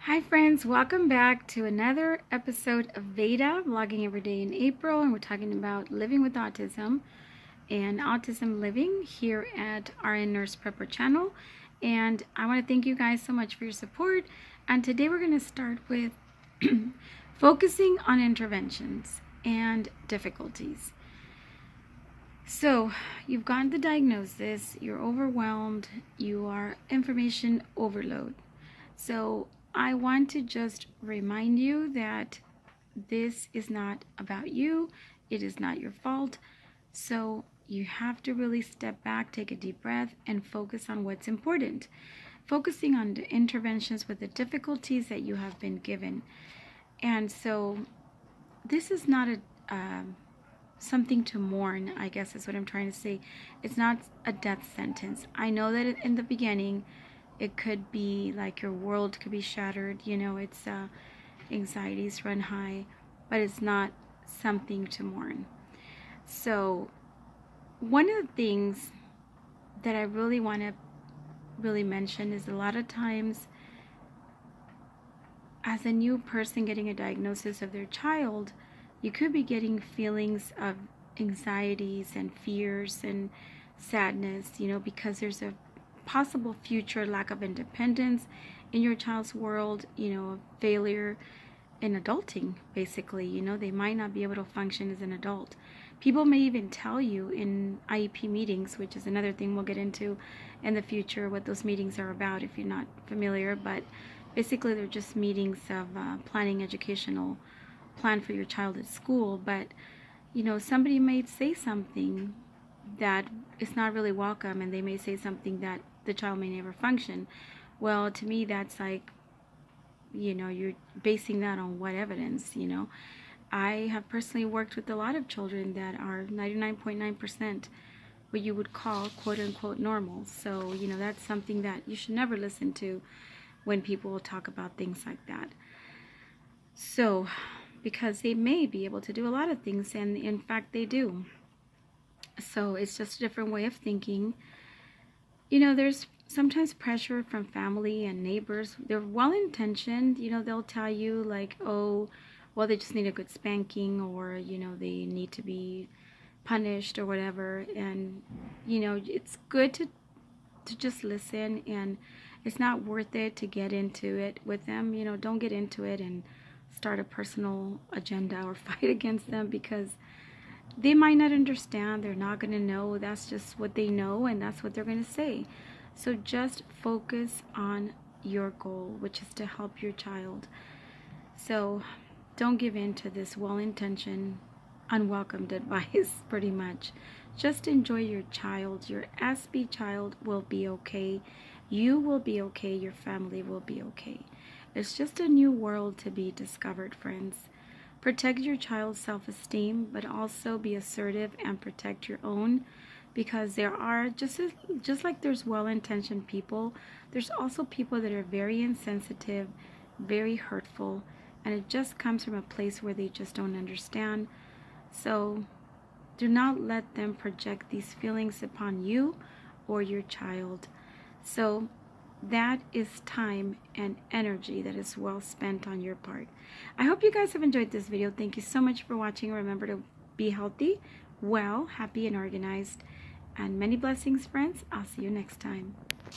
Hi friends, welcome back to another episode of Veda, vlogging every day in April, and we're talking about living with autism and autism living here at RNnurse Prepper channel. And I want to thank you guys so much for your support. And today we're going to start with focusing on interventions and difficulties. So you've gotten the diagnosis, you're overwhelmed, you are information overload. So I want to just remind you that this is not about you. It is not your fault. So you have to really step back, take a deep breath, and focus on what's important. Focusing on the interventions with the difficulties that you have been given. And so this is not something to mourn, I guess is what I'm trying to say. It's not a death sentence. I know that in the beginning, it could be like your world could be shattered, it's anxieties run high, but it's not something to mourn. So one of the things that I really want to mention is a lot of times as a new person getting a diagnosis of their child, you could be getting feelings of anxieties and fears and sadness, because there's a possible future lack of independence in your child's world, failure in adulting, basically. They might not be able to function as an adult. People may even tell you in IEP meetings, which is another thing we'll get into in the future, what those meetings are about if you're not familiar, but basically they're just meetings of planning educational plan for your child at school. But somebody may say something that is not really welcome, and they may say something that the child may never function. Well, to me, that's like, you're basing that on what evidence? I have personally worked with a lot of children that are 99.9% what you would call quote unquote normal. So, that's something that you should never listen to when people talk about things like that. So, because they may be able to do a lot of things, and in fact they do. So it's just a different way of thinking. There's sometimes pressure from family and neighbors. They're well-intentioned. They'll tell you like, oh, well, they just need a good spanking, or, they need to be punished or whatever. And, it's good to just listen, and it's not worth it to get into it with them. Don't get into it and start a personal agenda or fight against them, because they might not understand. They're not going to know. That's just what they know, and that's what they're going to say. So just focus on your goal, which is to help your child. So don't give in to this well-intentioned, unwelcomed advice, pretty much. Just enjoy your child. Your SB child will be okay. You will be okay. Your family will be okay. It's just a new world to be discovered, friends. Protect your child's self-esteem, but also be assertive and protect your own, because there are, just like there's well-intentioned people, there's also people that are very insensitive, very hurtful, and it just comes from a place where they just don't understand. So do not let them project these feelings upon you or your child. So that is time and energy that is well spent on your part. I hope you guys have enjoyed this video. Thank you so much for watching. Remember to be healthy, well, happy, and organized. And many blessings, friends. I'll see you next time.